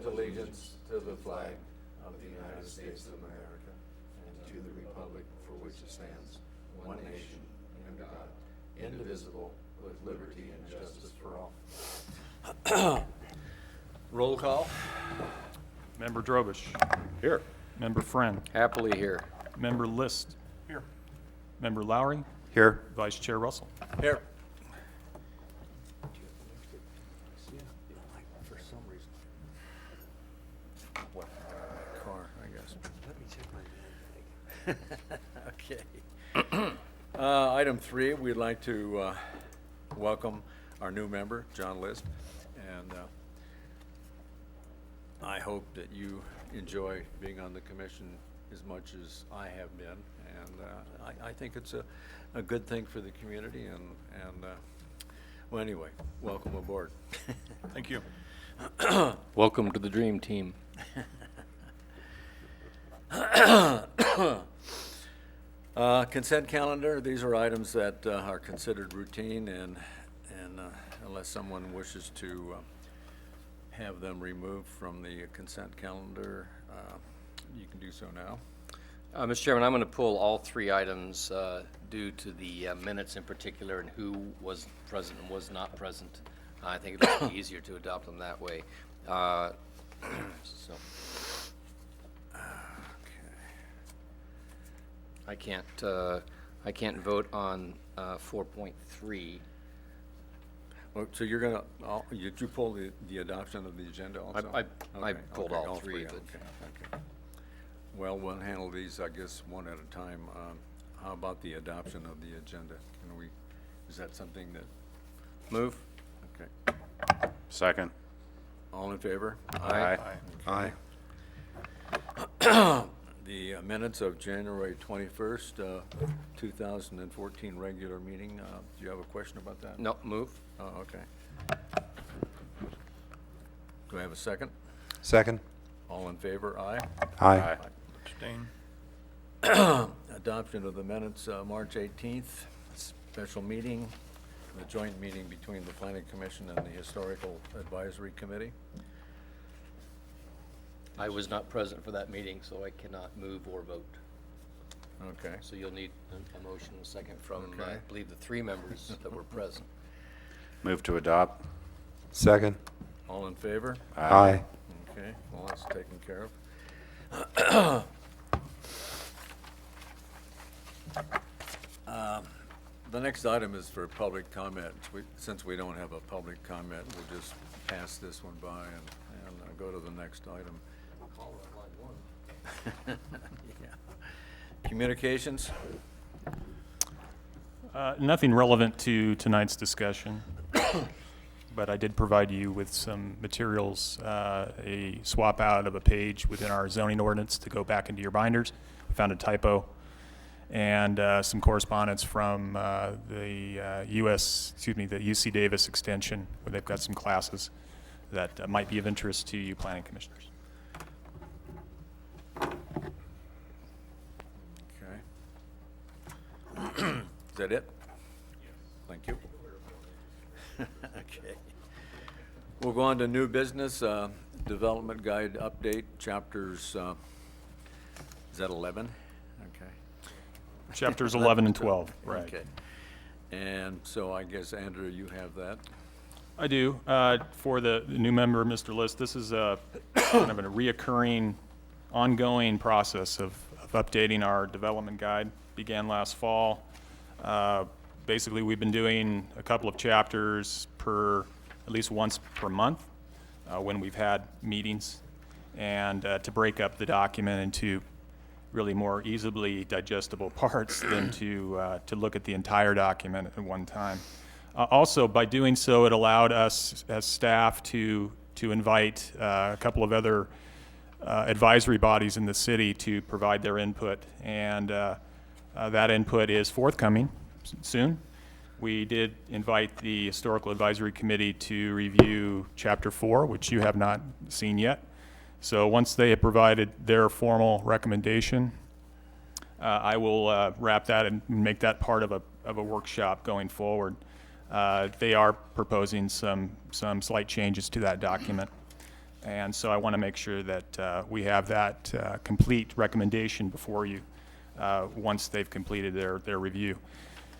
pledge allegiance to the flag of the United States of America and to the republic for which it stands, one nation, under God, indivisible, with liberty and justice for all. Roll call. Member Drobish. Here. Member Friend. Happily here. Member List. Here. Member Lowry. Here. Vice Chair Russell. Here. For some reason. What? Car, I guess. Let me check my bag. Okay. Item 3, we'd like to welcome our new member, John List, and I hope that you enjoy being on the commission as much as I have been, and I think it's a good thing for the community, and well, anyway, welcome aboard. Thank you. Welcome to the dream team. Consent calendar, these are items that are considered routine, and unless someone wishes to have them removed from the consent calendar, you can do so now. Mr. Chairman, I'm going to pull all 3 items due to the minutes in particular and who was present and was not present. I think it'll be easier to adopt them that way. So I can't vote on 4.3. Well, so you're gonna, did you pull the adoption of the agenda also? I pulled all 3. But Okay. Well, we'll handle these, I guess, one at a time. How about the adoption of the agenda? Is that something that, move. okay. Second. All in favor? Aye. Aye. The minutes of January 21st, 2014 regular meeting. Do you have a question about that? No, move. Oh, okay. Do I have a second? Second. All in favor? Aye. Aye. Abstain. Adoption of the minutes, March 18th, special meeting, the joint meeting between the Planning Commission and the Historical Advisory Committee. I was not present for that meeting, so I cannot move or vote. Okay. So you'll need a motion and a second from, Okay. I believe, the 3 members that were present. Move to adopt. Second. All in favor? Aye. Okay, well, that's taken care of. The next item is for public comment. Since we don't have a public comment, we'll just pass this one by and go to the next item. Yeah. Communications? Nothing relevant to tonight's discussion, but I did provide you with some materials, a swap out of a page within our zoning ordinance to go back into your binders. We found a typo, and some correspondence from the UC Davis extension, where they've got some classes that might be of interest to you planning commissioners. Okay. Is that it? Yes. Thank you. Okay. We'll go on to new business, development guide update, chapters, is that 11? Okay. Chapters 11 and 12, right. Okay. And so I guess, Andrew, you have that? I do. For the new member, Mr. List, this is a kind of a reoccurring, ongoing process of updating our development guide. Began last fall. Basically, we've been doing a couple of chapters at least once per month when we've had meetings, and to break up the document into really more easily digestible parts than to look at the entire document at one time. Also, by doing so, it allowed us as staff to invite a couple of other advisory bodies in the city to provide their input, and that input is forthcoming soon. We did invite the Historical Advisory Committee to review Chapter 4, which you have not seen yet. So once they have provided their formal recommendation, I will wrap that and make that part of a workshop going forward. They are proposing some slight changes to that document. And so I want to make sure that we have that complete recommendation before you once they've completed their review.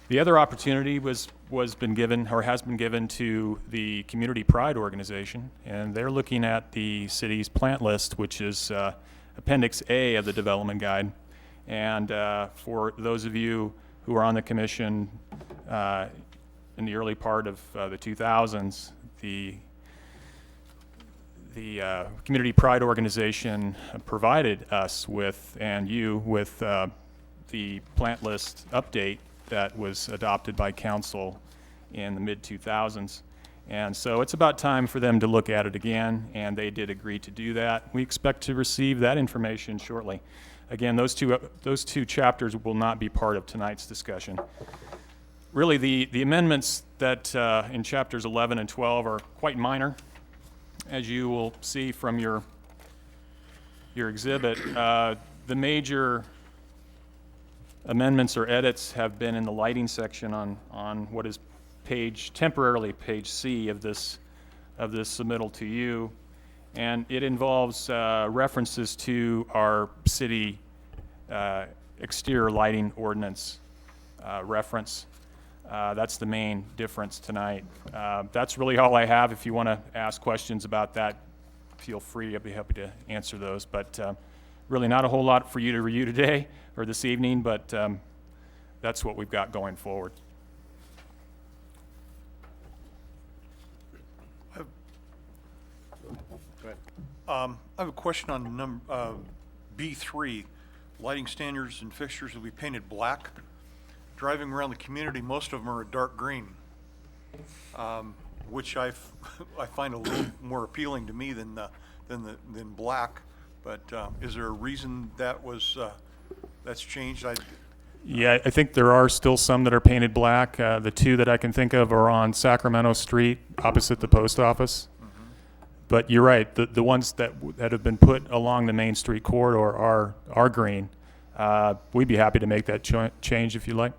The other opportunity was been given or has been given to the Community Pride Organization, and they're looking at the city's plant list, which is Appendix A of the Development Guide. And for those of you who are on the commission in the early part of the 2000s, the Community Pride Organization provided us with, and you, with the plant list update that was adopted by council in the mid-2000s. And so it's about time for them to look at it again, and they did agree to do that. We expect to receive that information shortly. Again, those two chapters will not be part of tonight's discussion. Really, the amendments that in chapters 11 and 12 are quite minor. As you will see from your exhibit, the major amendments or edits have been in the lighting section on what is temporarily page C of this submittal to you, and it involves references to our city exterior lighting ordinance reference. That's the main difference tonight. That's really all I have. If you want to ask questions about that, feel free. I'll be happy to answer those. But really not a whole lot for you to review today or this evening, but that's what we've got going forward. I have a question on B3, lighting standards and fixtures will be painted black. Driving around the community, most of them are a dark green, which I find a little more appealing to me than black. But is there a reason that's changed? Yeah, I think there are still some that are painted black. The two that I can think of are on Sacramento Street, opposite the post office. But you're right, the ones that have been put along the Main Street corridor are green. We'd be happy to make that change if you like.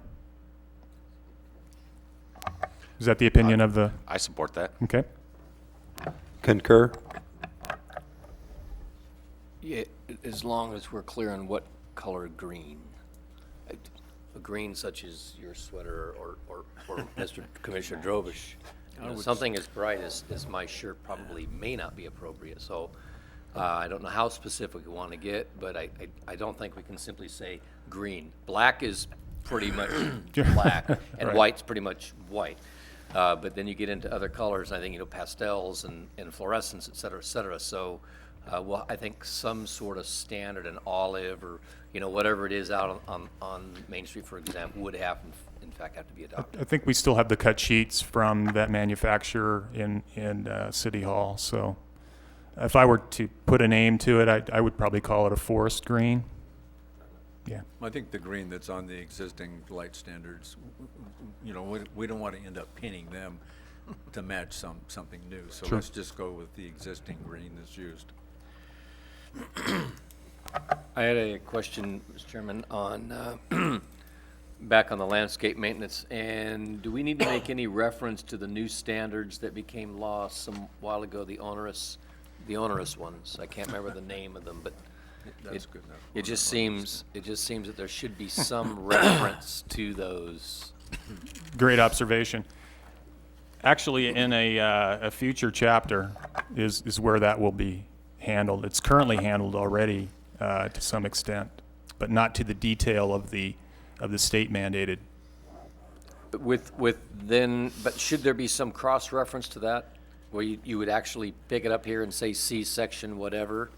Is that the opinion of the? I support that. Okay. Concur? Yeah, as long as we're clear on what color green. A green such as your sweater or Mr. Commissioner Drobish. You know, something as bright as my shirt probably may not be appropriate. So I don't know how specific we want to get, but I don't think we can simply say green. Black is pretty much black, and Right. white's pretty much white. But then you get into other colors, I think, pastels and fluorescents, et cetera, et cetera. So, well, I think some sort of standard, an olive or, whatever it is out on Main Street, for example, would have, in fact, have to be adopted. I think we still have the cut sheets from that manufacturer in City Hall. So if I were to put a name to it, I would probably call it a forest green. Yeah. I think the green that's on the existing light standards, we don't want to end up painting them to match something new. So Sure. let's just go with the existing green that's used. I had a question, Mr. Chairman, on back on the landscape maintenance, and do we need to make any reference to the new standards that became law some while ago, the onerous ones? I can't remember the name of them, but That's good enough. it just seems that there should be some reference to those. Great observation. Actually, in a future chapter is where that will be handled. It's currently handled already to some extent, but not to the detail of the state mandated. But should there be some cross-reference to that, where you would actually pick it up here and say see section whatever?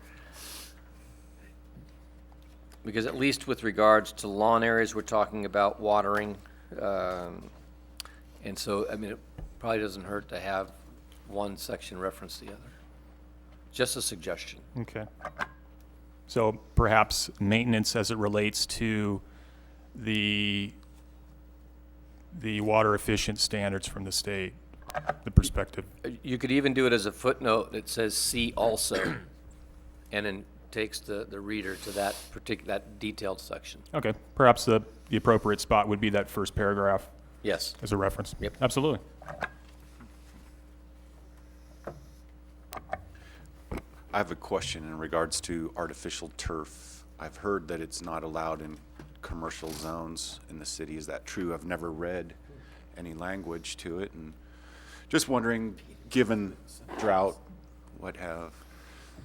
Because at least with regards to lawn areas, we're talking about watering. And so, it probably doesn't hurt to have one section reference the other. Just a suggestion. Okay. So perhaps maintenance as it relates to the water efficient standards from the state, the perspective. You could even do it as a footnote that says see also, and then takes the reader to that detailed section. Okay, perhaps the appropriate spot would be that first paragraph Yes. as a reference. Yep. Absolutely. I have a question in regards to artificial turf. I've heard that it's not allowed in commercial zones in the city. Is that true? I've never read any language to it, and just wondering, given drought,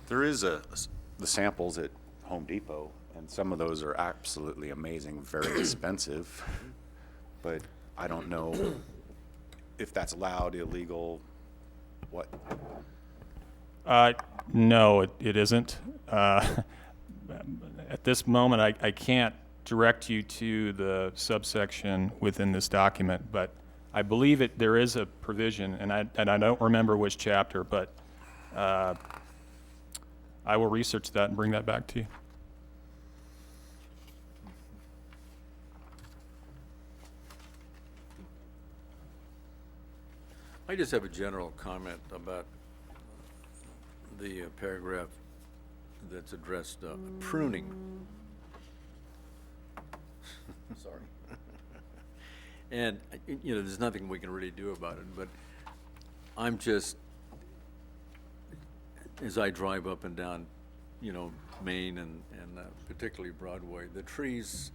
there is the samples at Home Depot, and some of those are absolutely amazing, very expensive, but I don't know if that's allowed, illegal, what? No, it isn't. At this moment, I can't direct you to the subsection within this document, but I believe there is a provision, and I don't remember which chapter, but I will research that and bring that back to you. I just have a general comment about the paragraph that's addressed pruning. Sorry. And, you know, there's nothing we can really do about it, but I'm just, as I drive up and down, you know, Main and particularly Broadway, the trees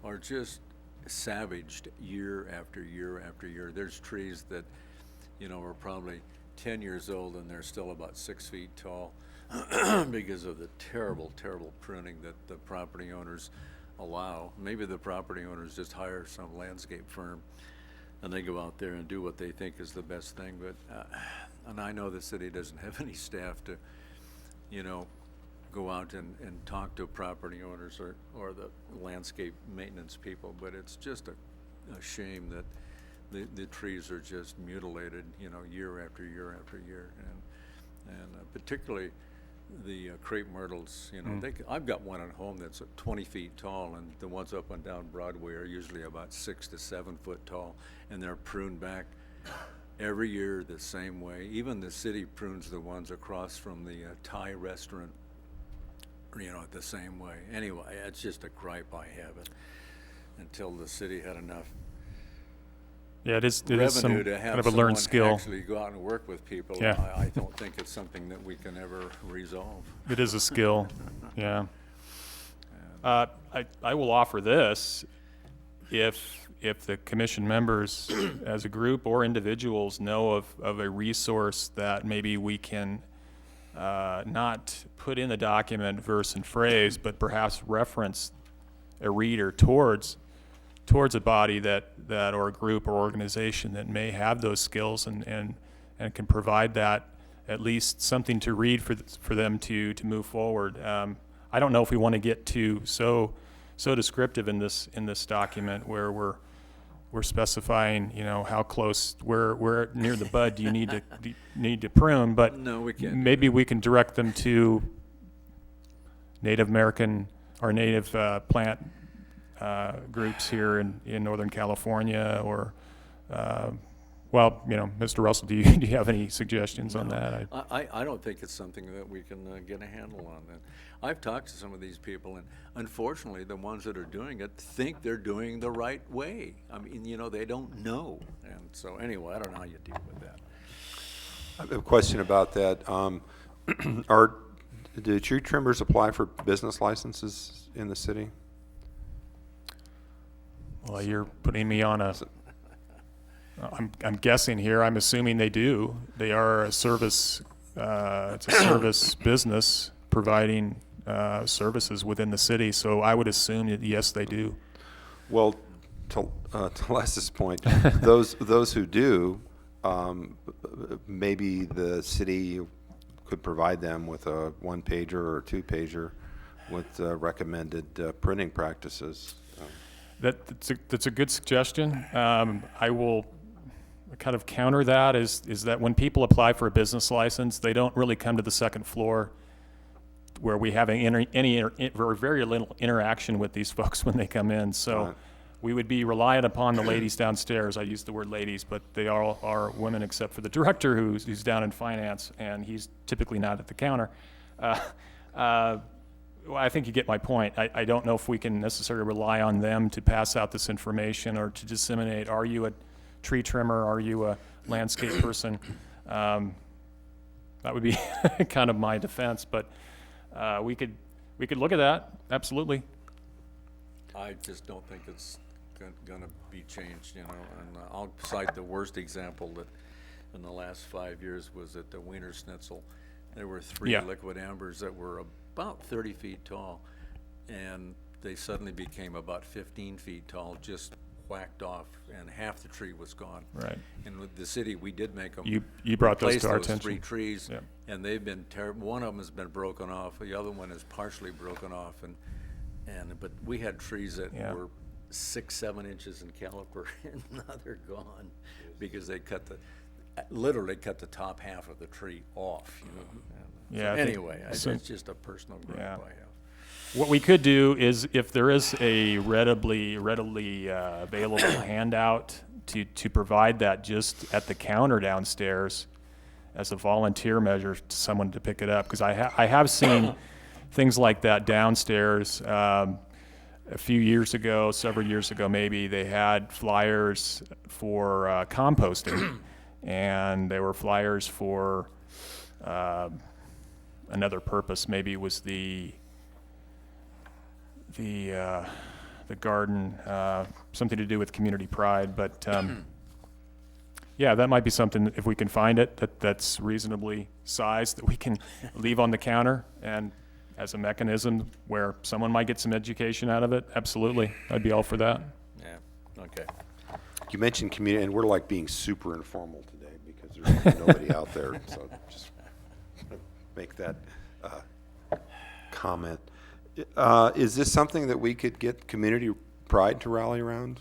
are just savaged year after year after year. There's trees that, you know, are probably 10 years old and they're still about 6 feet tall because of the terrible, terrible pruning that the property owners allow. Maybe the property owners just hire some landscape firm and they go out there and do what they think is the best thing. But, and I know the city doesn't have any staff to, you know, go out and talk to property owners or the landscape maintenance people, but it's just a shame that the trees are just mutilated, you know, year after year after year, and particularly the crepe myrtles. You know, I've got one at home that's 20 feet tall, and the ones up and down Broadway are usually about 6 to 7 foot tall, and they're pruned back every year the same way. Even the city prunes the ones across from the Thai restaurant, you know, the same way. Anyway, it's just a gripe I have until the city had enough Yeah, it is revenue some to have kind of a learned someone skill. actually go out and work with people. Yeah. I don't think it's something that we can ever resolve. It is a skill, yeah. I will offer this, if the commission members as a group or individuals know of a resource that maybe we can not put in the document verse and phrase, but perhaps reference a reader towards a body that or a group or organization that may have those skills and can provide that, at least something to read for them to move forward. I don't know if we want to get to so descriptive in this document where we're specifying, you know, how close, where near the bud do you need to prune, but No, we can't do maybe we can direct them to Native American or native plant groups here in Northern California, or well, you know, Mr. Russell, do you have any suggestions on that? I don't think it's something that we can get a handle on. And I've talked to some of these people, and unfortunately, the ones that are doing it think they're doing the right way. I mean, you know, they don't know. And so anyway, I don't know how you deal with that. I have a question about that. Do tree trimmers apply for business licenses in the city? Well, you're putting me on a. I'm guessing here. I'm assuming they do. They are a service. It's a service business providing services within the city. So I would assume that yes, they do. Well, to Les's point, those who do, maybe the city could provide them with a 1-pager or 2-pager with recommended printing practices. That's a good suggestion. I will kind of counter that is that when people apply for a business license, they don't really come to the second floor where we have any or very little interaction with these folks when they come in. So Right. we would be reliant upon the ladies downstairs. I use the word ladies, but they all are women except for the director who's down in finance, and he's typically not at the counter. Well, I think you get my point. I don't know if we can necessarily rely on them to pass out this information or to disseminate. Are you a tree trimmer? Are you a landscape person? That would be kind of my defense, but we could look at that, absolutely. I just don't think it's gonna be changed, you know, and I'll cite the worst example that in the last 5 years was at the Wiener Schnitzel. There were three Yeah. liquid ambers that were about 30 feet tall, and they suddenly became about 15 feet tall, just whacked off, and half the tree was gone. Right. And with the city, we did make them. You brought those replace to our those three attention. trees, Yeah. and they've been terrible. One of them has been broken off, the other one is partially broken off, but we had trees that Yeah. were 6-7 inches in caliper, and now they're gone because they literally cut the top half of the tree off, you know. And Yeah, I so think anyway, it's so- just a personal gripe Yeah. I have. What we could do is, if there is a readily available handout to provide that just at the counter downstairs as a volunteer measure to someone to pick it up, because I have seen things like that downstairs. A few years ago, several years ago maybe, they had flyers for composting, and they were flyers for another purpose. Maybe it was the garden, something to do with community pride, but yeah, that might be something, if we can find it, that's reasonably sized, that we can leave on the counter, and as a mechanism where someone might get some education out of it. Absolutely, I'd be all for that. Yeah, okay. You mentioned community, and we're like being super informal today because there's nobody out there, so just make that comment. Is this something that we could get community pride to rally around?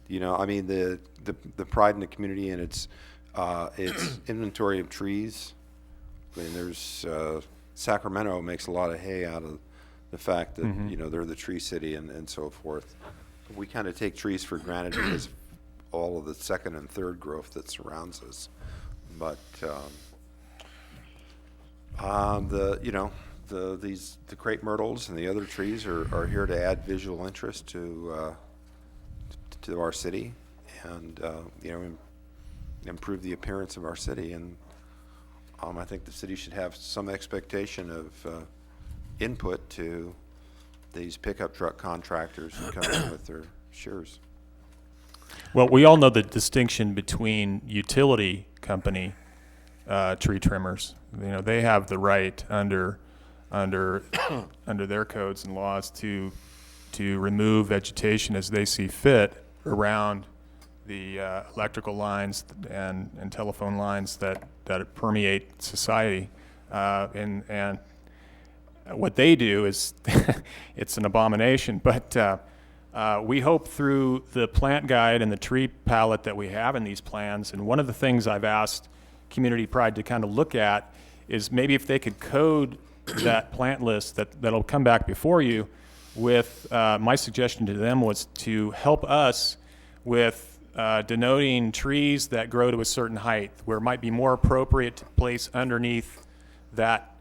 You know, I mean, the pride in the community and its inventory of trees. I mean, there's Sacramento makes a lot of hay out of the fact that you know, they're the tree city and so forth. We kind of take trees for granted because of all of the second and third growth that surrounds us. But the crepe myrtles and the other trees are here to add visual interest to our city, and you know, improve the appearance of our city. And I think the city should have some expectation of input to these pickup truck contractors who come in with their shears. Well, we all know the distinction between utility company tree trimmers. You know, they have the right under their codes and laws to remove vegetation as they see fit around the electrical lines and telephone lines that permeate society, and what they do is it's an abomination. But we hope through the plant guide and the tree palette that we have in these plans, and one of the things I've asked Community Pride to kind of look at is maybe if they could code that plant list that'll come back before you with, my suggestion to them was to help us with denoting trees that grow to a certain height, where it might be more appropriate to place underneath that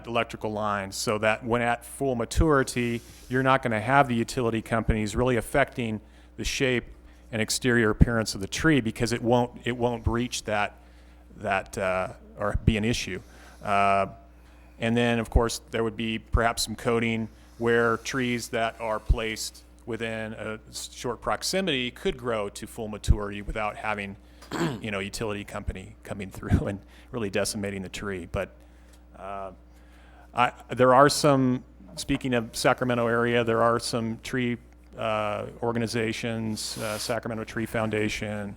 electrical line, so that when at full maturity, you're not going to have the utility companies really affecting the shape and exterior appearance of the tree, because it won't breach that or be an issue. And then, of course, there would be perhaps some coding where trees that are placed within a short proximity could grow to full maturity without having, you know, utility company coming through and really decimating the tree. But there are some, speaking of Sacramento area, there are some tree organizations, Sacramento Tree Foundation,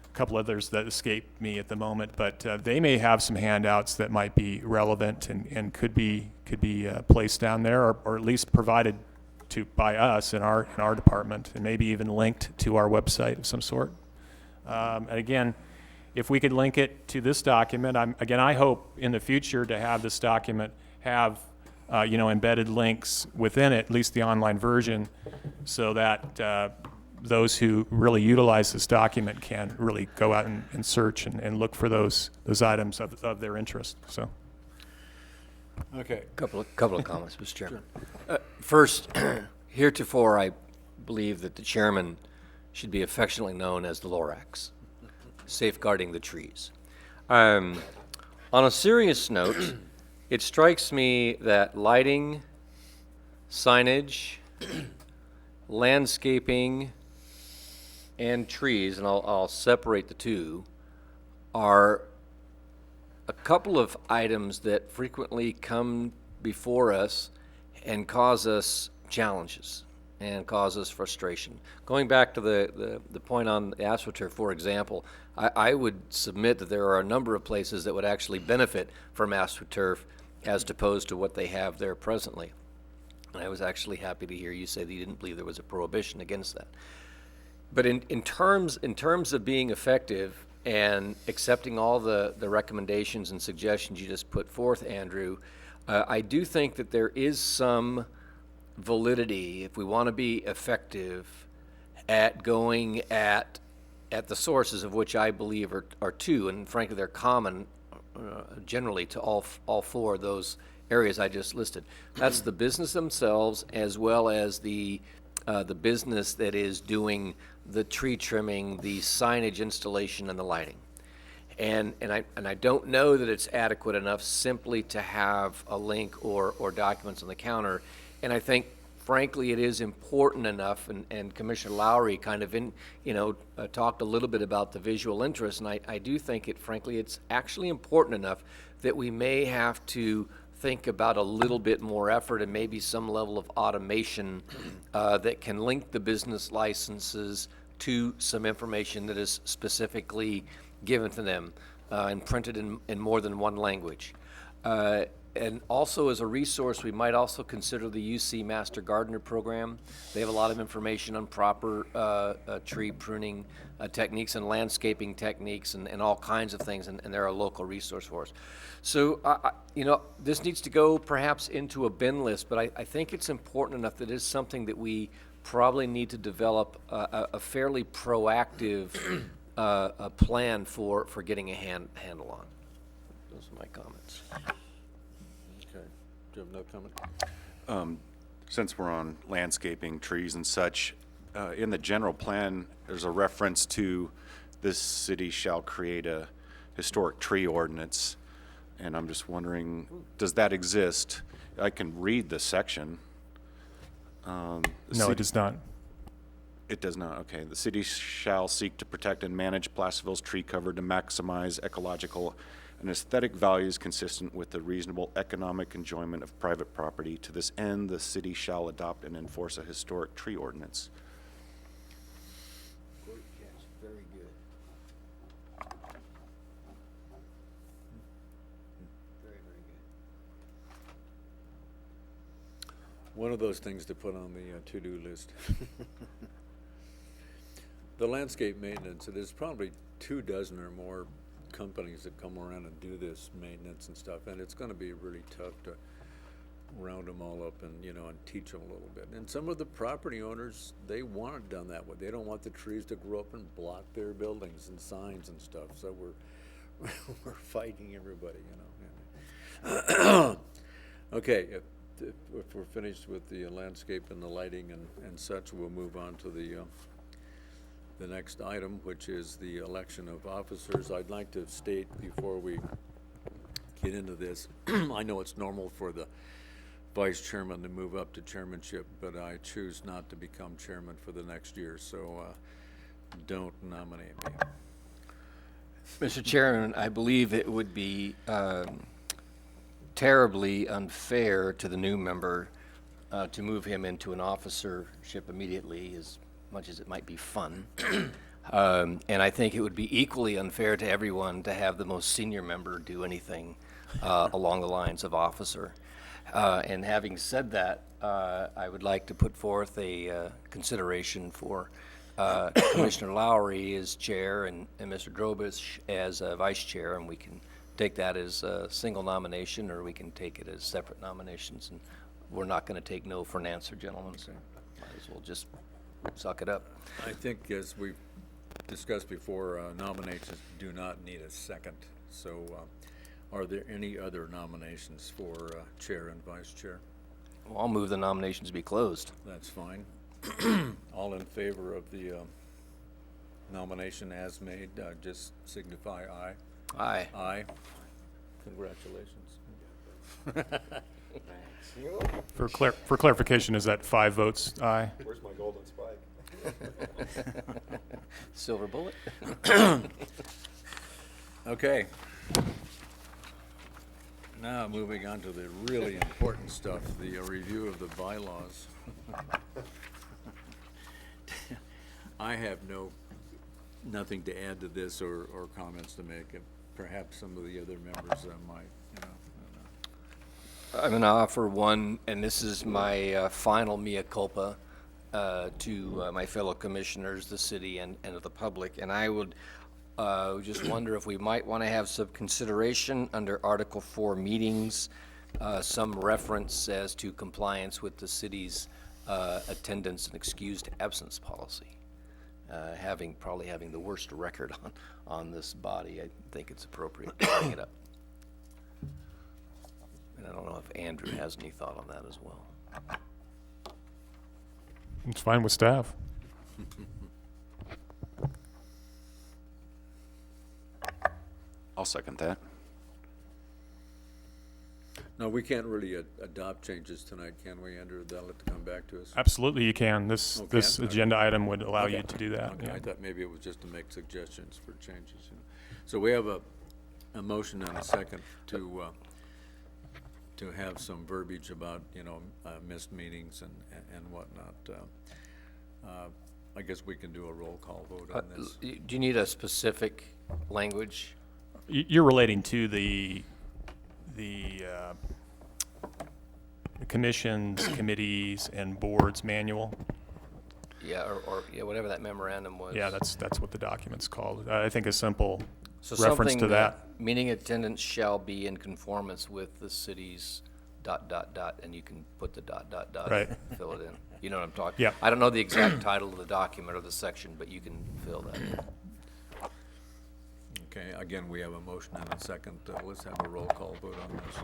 a couple others that escape me at the moment, but they may have some handouts that might be relevant and could be placed down there, or at least provided by us in our department, and maybe even linked to our website of some sort. And again, if we could link it to this document, I hope in the future to have this document have embedded links within it, at least the online version, so that those who really utilize this document can really go out and search and look for those items of their interest. So, Okay. Couple of comments, Mr. Chairman. First, heretofore, I believe that the chairman should be affectionately known as the Lorax, safeguarding the trees. On a serious note, it strikes me that lighting, signage, landscaping, and trees, and I'll separate the two, are a couple of items that frequently come before us and cause us challenges and cause us frustration. Going back to the point on AstroTurf, for example, I would submit that there are a number of places that would actually benefit from AstroTurf as opposed to what they have there presently. And I was actually happy to hear you say that you didn't believe there was a prohibition against that. But in terms of being effective and accepting all the recommendations and suggestions you just put forth, Andrew, I do think that there is some validity, if we want to be effective, at going at the sources, of which I believe are two, and frankly they're common generally to all four of those areas I just listed. That's the business themselves, as well as the business that is doing the tree trimming, the signage installation, and the lighting. And I don't know that it's adequate enough simply to have a link or documents on the counter. And I think, frankly, it is important enough, and Commissioner Lowry kind of talked a little bit about the visual interest, and I do think it's actually important enough that we may have to think about a little bit more effort and maybe some level of automation that can link the business licenses to some information that is specifically given to them and printed in more than one language. And also as a resource, we might also consider the UC Master Gardener Program. They have a lot of information on proper tree pruning techniques and landscaping techniques and all kinds of things, and they're a local resource for us. So, this needs to go perhaps into a bin list, but I think it's important enough that it is something that we probably need to develop a fairly proactive plan for getting a handle on. Those are my comments. Okay. Do you have no comment? Since we're on landscaping, trees and such, in the general plan, there's a reference to this city shall create a historic tree ordinance. And I'm just wondering, does that exist? I can read the section. No, it does not. It does not, okay. The city shall seek to protect and manage Placerville's tree cover to maximize ecological and aesthetic values consistent with the reasonable economic enjoyment of private property. To this end, the city shall adopt and enforce a historic tree ordinance. Great catch, very good. Very, very good. One of those things to put on the to-do list. The landscape maintenance, there's probably 24 or more companies that come around and do this maintenance and stuff, and it's going to be really tough to round them all up and and teach them a little bit. And some of the property owners, they want it done that way. They don't want the trees to grow up and block their buildings and signs and stuff. So we're fighting everybody, Okay, if we're finished with the landscape and the lighting and such, we'll move on to the next item, which is the election of officers. I'd like to state before we get into this, I know it's normal for the vice chairman to move up to chairmanship, but I choose not to become chairman for the next year, so don't nominate me. Mr. Chairman, I believe it would be terribly unfair to the new member to move him into an officership immediately, as much as it might be fun. And I think it would be equally unfair to everyone to have the most senior member do anything along the lines of officer. And having said that, I would like to put forth a consideration for Commissioner Lowry as chair and Mr. Drobish as vice chair, and we can take that as a single nomination, or we can take it as separate nominations. And we're not going to take no for an answer, gentlemen, so might as well just suck it up. I think, as we've discussed before, nominations do not need a second. So are there any other nominations for chair and vice chair? Well, I'll move the nominations be closed. That's fine. All in favor of the nomination as made, just signify aye. Aye. Aye. Congratulations. For clarification, is that 5 votes aye? Where's my golden spike? Silver bullet? Okay. Now, moving on to the really important stuff, the review of the bylaws. I have nothing to add to this or comments to make. Perhaps some of the other members might, you know. I'm going to offer one, and this is my final mea culpa to my fellow commissioners, the city, and to the public. And I would just wonder if we might want to have some consideration under Article 4 meetings, some reference as to compliance with the city's attendance and excused absence policy. Probably having the worst record on this body, I think it's appropriate to bring it up. And I don't know if Andrew has any thought on that as well. It's fine with staff. I'll second that. No, we can't really adopt changes tonight, can we, Andrew? That'll have to come back to us. Absolutely, you can. This Okay. agenda item would allow you to do that. Okay, yeah. I thought maybe it was just to make suggestions for changes. You know. So we have a motion and a second to have some verbiage about, you know, missed meetings and whatnot. I guess we can do a roll call vote on this. Do you need a specific language? You're relating to the commissions, committees, and boards manual. Yeah, or yeah, whatever that memorandum was. Yeah, that's what the document's called. I think a simple So reference something to that. meeting attendance shall be in conformance with the city's ... and you can put the ... Right. and fill it in. You know what I'm talking? Yeah. I don't know the exact title of the document or the section, but you can fill that in. Okay, again, we have a motion and a second. Let's have a roll call vote on this.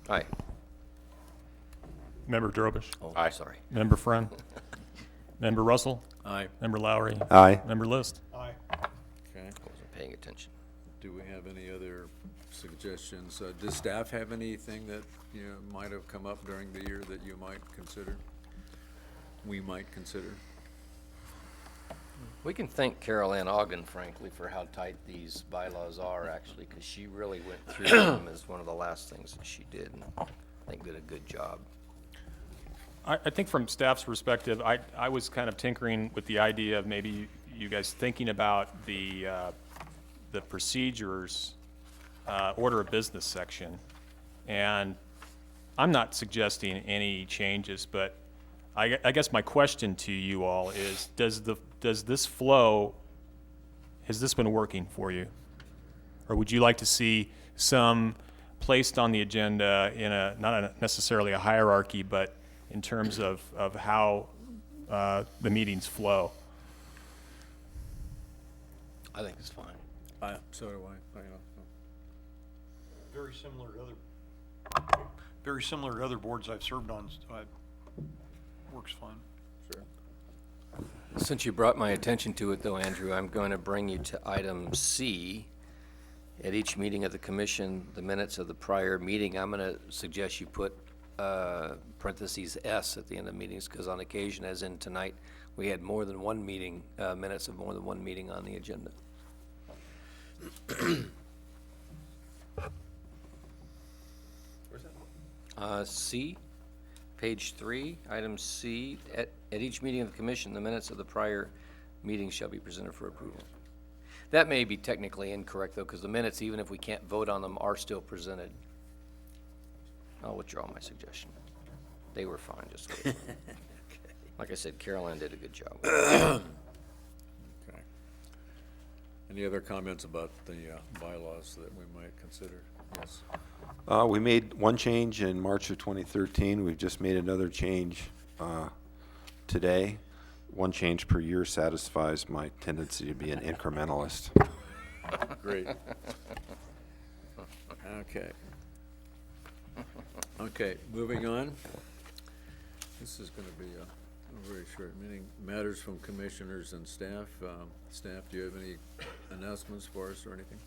Aye. Member Drobish. Oh, Aye. sorry. Member Friend. Member Russell. Aye. Member Lowry. Aye. Member List. Aye. Okay. Wasn't paying attention. Do we have any other suggestions? Does staff have anything that, you know, might have come up during the year that you might consider? We might consider? We can thank Carol Ann Ogden, frankly, for how tight these bylaws are, actually, because she really went through them as one of the last things that she did, and I think did a good job. I think from staff's perspective, I was kind of tinkering with the idea of maybe you guys thinking about the procedures, order of business section. And I'm not suggesting any changes, but I guess my question to you all is, does this flow, has this been working for you? Or would you like to see some placed on the agenda in not necessarily a hierarchy, but in terms of how the meetings flow? I think it's fine. So do I. Very similar to other boards I've served on. Works fine. Sure. Since you brought my attention to it, though, Andrew, I'm going to bring you to item C. At each meeting of the commission, the minutes of the prior meeting, I'm going to suggest you put parentheses S at the end of meetings, because on occasion, as in tonight, we had more than one meeting, minutes of more than one meeting on the agenda. C, page 3, item C, at each meeting of the commission, the minutes of the prior meeting shall be presented for approval. That may be technically incorrect, though, because the minutes, even if we can't vote on them, are still presented. I'll withdraw my suggestion. They were fine, just the way they were. Like I said, Caroline did a good job. Okay. Any other comments about the bylaws that we might consider? Yes. We made one change in March of 2013. We've just made another change today. One change per year satisfies my tendency to be an incrementalist. Great. Okay. Okay, moving on. This is going to be a very short meeting. Matters from commissioners and staff. Staff, do you have any announcements for us or anything?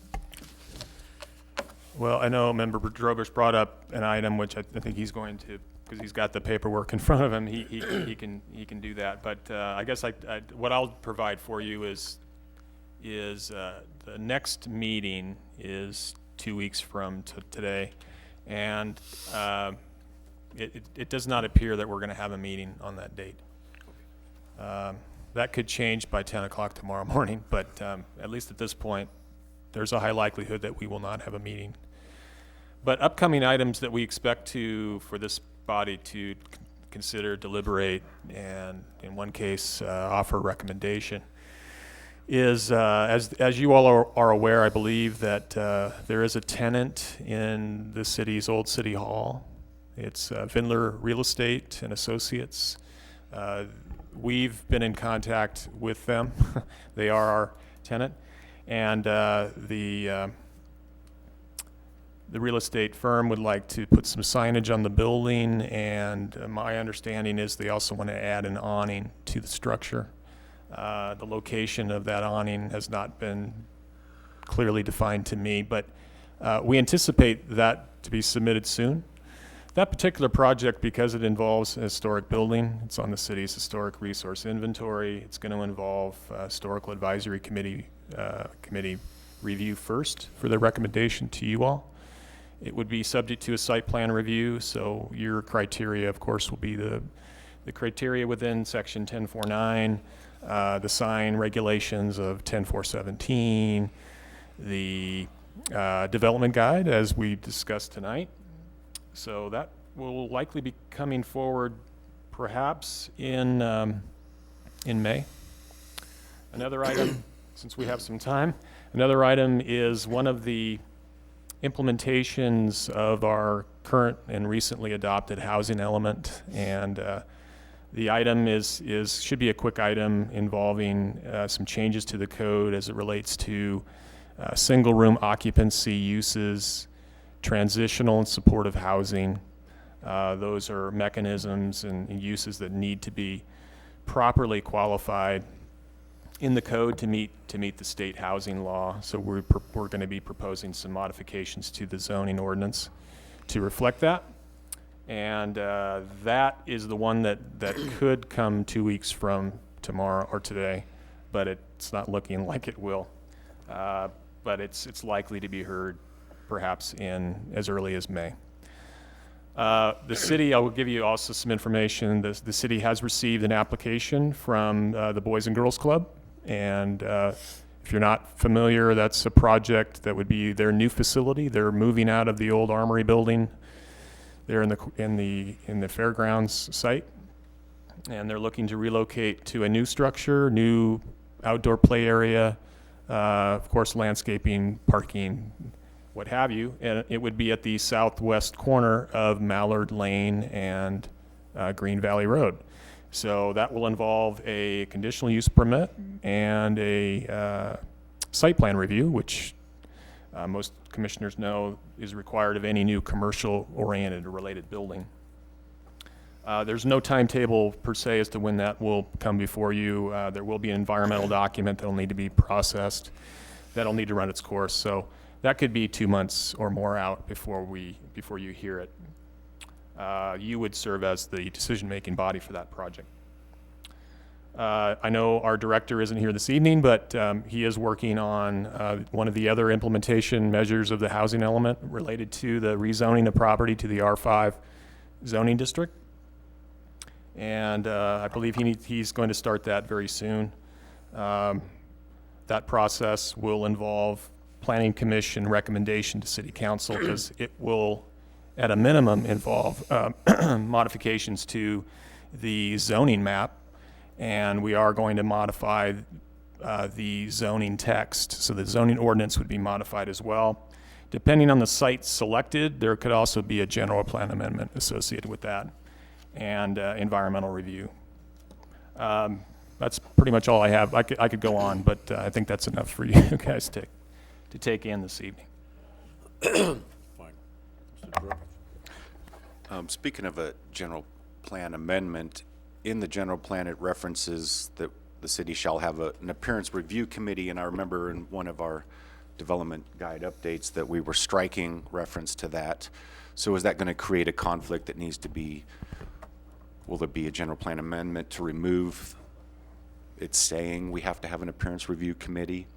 Well, I know Member Drobish brought up an item which I think he's going to, because he's got the paperwork in front of him, he can do that. But I guess what I'll provide for you is the next meeting is 2 weeks from today, and it does not appear that we're going to have a meeting on that date. That could change by 10 o'clock tomorrow morning, but at least at this point, there's a high likelihood that we will not have a meeting. But upcoming items that we expect for this body to consider, deliberate, and in one case, offer recommendation is, as you all are aware, I believe that there is a tenant in the city's old city hall. It's Vindler Real Estate and Associates. We've been in contact with them. They are our tenant. And the real estate firm would like to put some signage on the building, and my understanding is they also want to add an awning to the structure. The location of that awning has not been clearly defined to me, but we anticipate that to be submitted soon. That particular project, because it involves a historic building, it's on the city's historic resource inventory, it's going to involve historical advisory committee review first for the recommendation to you all. It would be subject to a site plan review, so your criteria, of course, will be the criteria within section 1049, the sign regulations of 10417, the development guide as we discussed tonight. So that will likely be coming forward perhaps in May. Another item, since we have some time, another item is one of the implementations of our current and recently adopted housing element, and the item should be a quick item involving some changes to the code as it relates to single room occupancy uses, transitional and supportive housing. Those are mechanisms and uses that need to be properly qualified in the code to meet the state housing law. So we're going to be proposing some modifications to the zoning ordinance to reflect that. And that is the one that could come 2 weeks from tomorrow or today, but it's not looking like it will. But it's likely to be heard perhaps in as early as May. The city, I will give you also some information. The city has received an application from the Boys and Girls Club, and if you're not familiar, that's a project that would be their new facility. They're moving out of the old Armory building. They're in the fairgrounds site, and they're looking to relocate to a new structure, new outdoor play area, of course, landscaping, parking, what have you, and it would be at the southwest corner of Mallard Lane and Green Valley Road. So that will involve a conditional use permit and a site plan review, which most commissioners know is required of any new commercial-oriented or related building. There's no timetable per se as to when that will come before you. There will be an environmental document that will need to be processed, that'll need to run its course. So that could be 2 months or more out before you hear it. You would serve as the decision-making body for that project. I know our director isn't here this evening, but he is working on one of the other implementation measures of the housing element related to the rezoning of property to the R5 zoning district. And I believe he's going to start that very soon. That process will involve Planning Commission recommendation to City Council, because it will, at a minimum, involve modifications to the zoning map, and we are going to modify the zoning text. So the zoning ordinance would be modified as well. Depending on the site selected, there could also be a general plan amendment associated with that, and environmental review. That's pretty much all I have. I could go on, but I think that's enough for you guys to take in this evening. Fine. Mr. Drobish. Speaking of a general plan amendment, in the general plan, it references that the city shall have an appearance review committee, and I remember in one of our development guide updates that we were striking reference to that. So is that going to create a conflict that needs to be, will there be a general plan amendment to remove it saying we have to have an appearance review committee?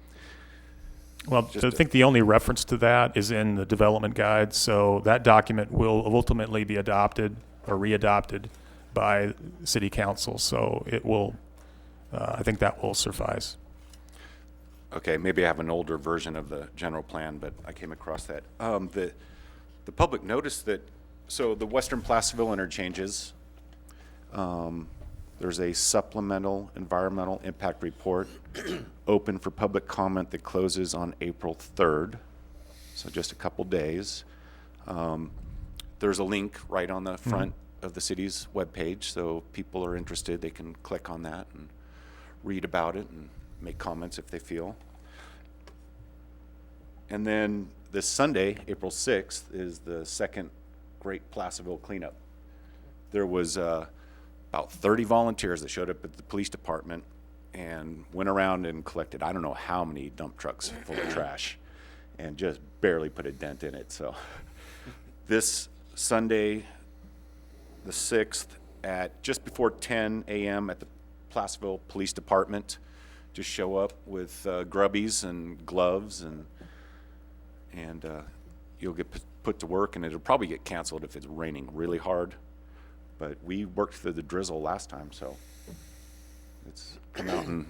Well, I think the only reference to that is in the development guide, so that document will ultimately be adopted or readopted by city council, so it will, I think that will suffice. Okay, maybe I have an older version of the general plan, but I came across that. The public noticed that, so the Western Placerville interchanges, there's a supplemental environmental impact report open for public comment that closes on April 3rd, so just a couple days. There's a link right on the front of the city's webpage, so if people are interested, they can click on that and read about it and make comments if they feel. And then this Sunday, April 6th, is the second Great Placerville Cleanup. There was about 30 volunteers that showed up at the police department and went around and collected I don't know how many dump trucks full of trash and just barely put a dent in it. So this Sunday, the 6th, at just before 10 a.m. at the Placerville Police Department, just show up with grubbies and gloves, and you'll get put to work, and it'll probably get canceled if it's raining really hard. But we worked through the drizzle last time, so it's come out and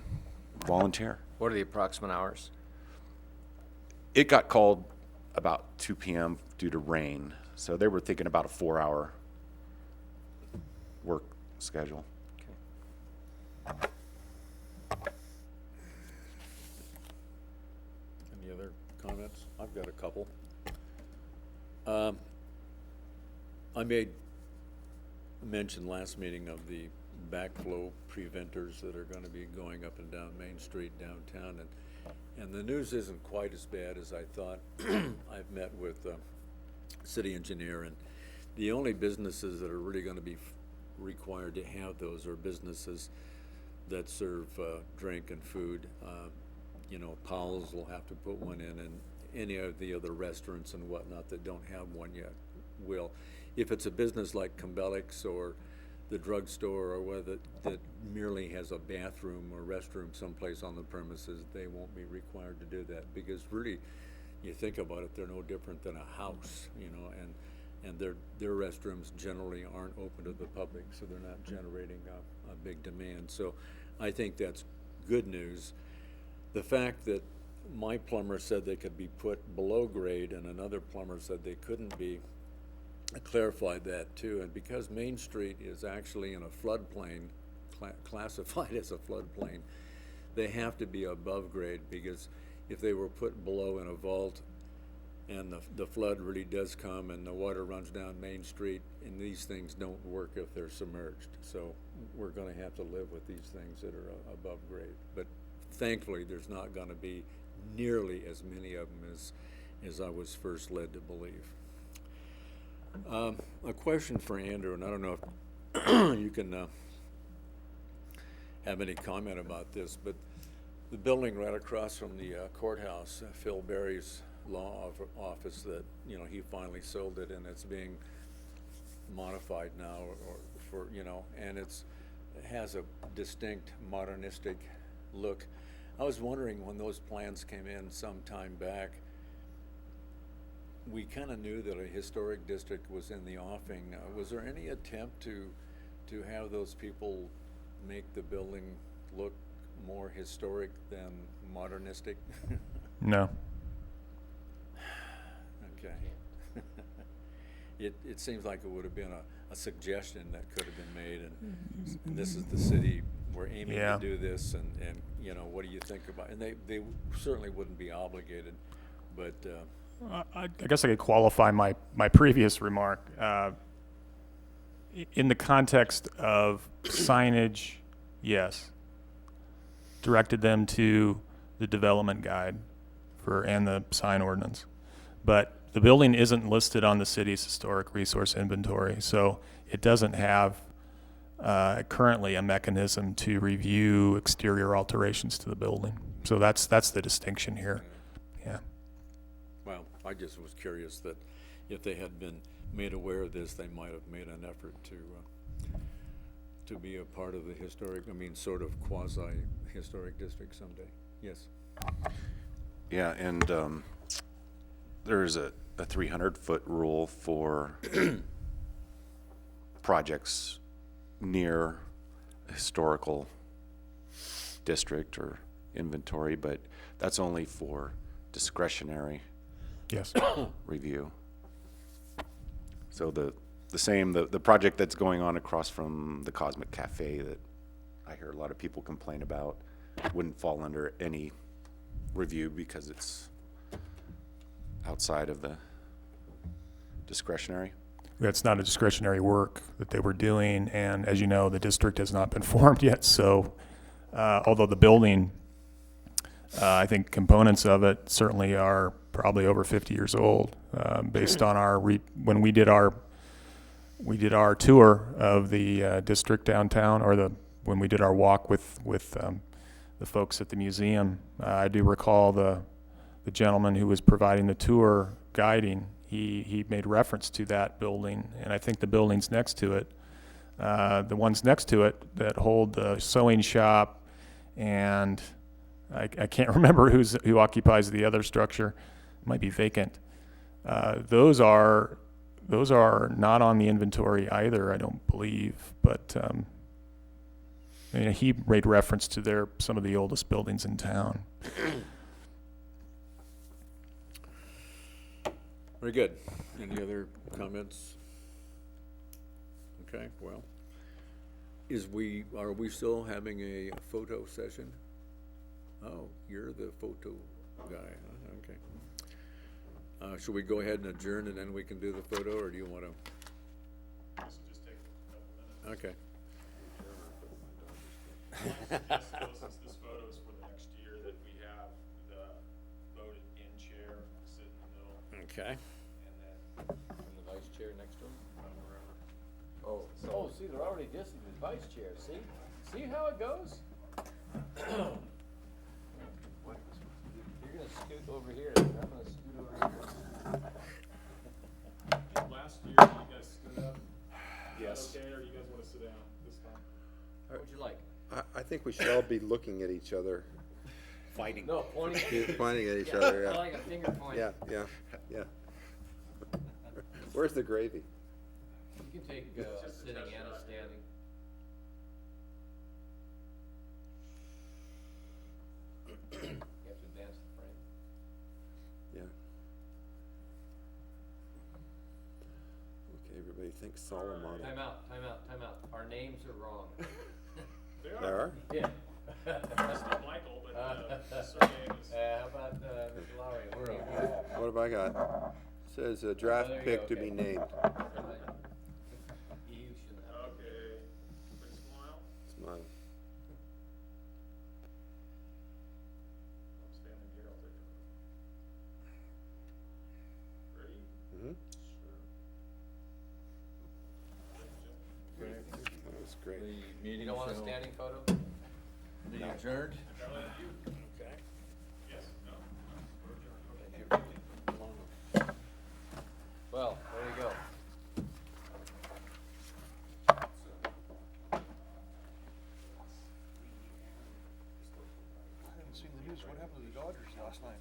volunteer. What are the approximate hours? It got called about 2 p.m. due to rain, so they were thinking about a 4-hour work schedule. Any other comments? I've got a couple. I made mention last meeting of the backflow preventers that are going to be going up and down Main Street downtown, and the news isn't quite as bad as I thought. I've met with city engineer, and the only businesses that are really going to be required to have those are businesses that serve drink and food. You know, Powell's will have to put one in, and any of the other restaurants and whatnot that don't have one yet will. If it's a business like Kumbelik's or the drugstore, or whether that merely has a bathroom or restroom someplace on the premises, they won't be required to do that, because really, you think about it, they're no different than a house, you know, and their restrooms generally aren't open to the public, so they're not generating a big demand. So I think that's good news. The fact that my plumber said they could be put below grade and another plumber said they couldn't be, I clarified that too. And because Main Street is actually in a floodplain, classified as a floodplain, they have to be above grade, because if they were put below in a vault and the flood really does come and the water runs down Main Street, and these things don't work if they're submerged. So we're going to have to live with these things that are above grade. But thankfully, there's not going to be nearly as many of them as I was first led to believe. A question for Andrew, and I don't know if you can have any comment about this, but the building right across from the courthouse, Phil Berry's law office, that, you know, he finally sold it and it's being modified now, or for, you know, and it has a distinct modernistic look. I was wondering, when those plans came in some time back, we kind of knew that a historic district was in the offing. Was there any attempt to have those people make the building look more historic than modernistic? No. Okay. It seems like it would have been a suggestion that could have been made, and this is the city, we're aiming to do this, and you know, what do you think about it? And they certainly wouldn't be obligated, but I guess I could qualify my previous remark. In the context of signage, yes. Directed them to the development guide and the sign ordinance. But the building isn't listed on the city's historic resource inventory, so it doesn't have currently a mechanism to review exterior alterations to the building. So that's the distinction here. Yeah. I just was curious that if they had been made aware of this, they might have made an effort to be a part of the historic, I mean, sort of quasi-historic district someday. Yes. Yeah, and there's a 300-foot rule for projects near a historical district or inventory, but that's only for discretionary Yes. review. So the project that's going on across from the Cosmic Cafe that I hear a lot of people complain about wouldn't fall under any review because it's outside of the discretionary. That's not a discretionary work that they were doing, and as you know, the district has not been formed yet, so although the building, I think components of it certainly are probably over 50 years old, based on when we did our tour of the district downtown, or when we did our walk with the folks at the museum. I do recall the gentleman who was providing the tour guiding. He made reference to that building, and I think the buildings next to it, the ones next to it that hold the sewing shop, and I can't remember who occupies the other structure. It might be vacant. Those are not on the inventory either, I don't believe. But he made reference to some of the oldest buildings in town. Very good. Any other comments? Okay, well, are we still having a photo session? Oh, you're the photo guy, huh? Okay. Should we go ahead and adjourn and then we can do the photo, or do you want to? This will just take a couple minutes. Okay. This photo is for the next year that we have the voted in chair sit in the middle, Okay. and then And the vice chair next to him? wherever. Oh, see, they're already dissing the vice chair, see? See how it goes? You're gonna scoot over here, and I'm gonna scoot over here. Last year, you guys stood up. Yes. Okay, or you guys want to sit down this time? What would you like? I think we should all be looking at each other, Fighting. No, pointing. pointing at each Yeah, other, I yeah. like a finger point. Yeah. Where's the gravy? You can take a sitting and a standing. You have to advance the frame. Yeah. Okay, everybody think solemn on it. Time out. Our names are wrong. There are? Yeah. That's not Michael, but the surname is. How about, Mr. Lowry? We're okay. What have I got? Says a draft there you pick go, to be okay. named. You shouldn't have. Okay. Big smile. Smile. I'm standing here. I'll take it. Ready? Mm-hmm. Okay. That was great. The meeting You don't want a shall standing photo? be adjourned. Okay. Yes. No. Well, there you go. I haven't seen the news. What happened to the Dodgers last night?